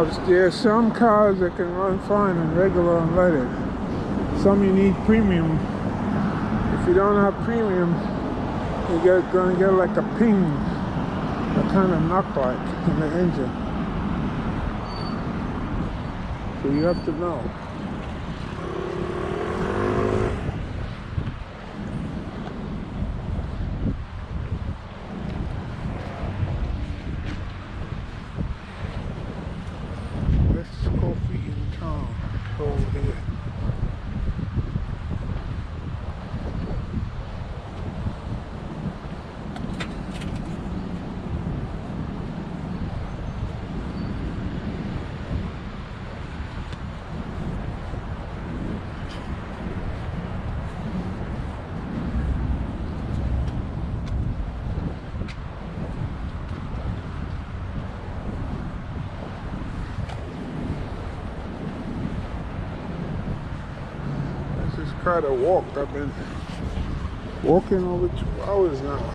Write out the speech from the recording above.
Now, there are some cars that can run fine in regular unleaded. Some you need premium. If you don't have premium, you're gonna get like a ping, a kind of knock like in the engine. So you have to know. Best coffee in town, over here. This is quite a walk. I've been walking over 2 hours now.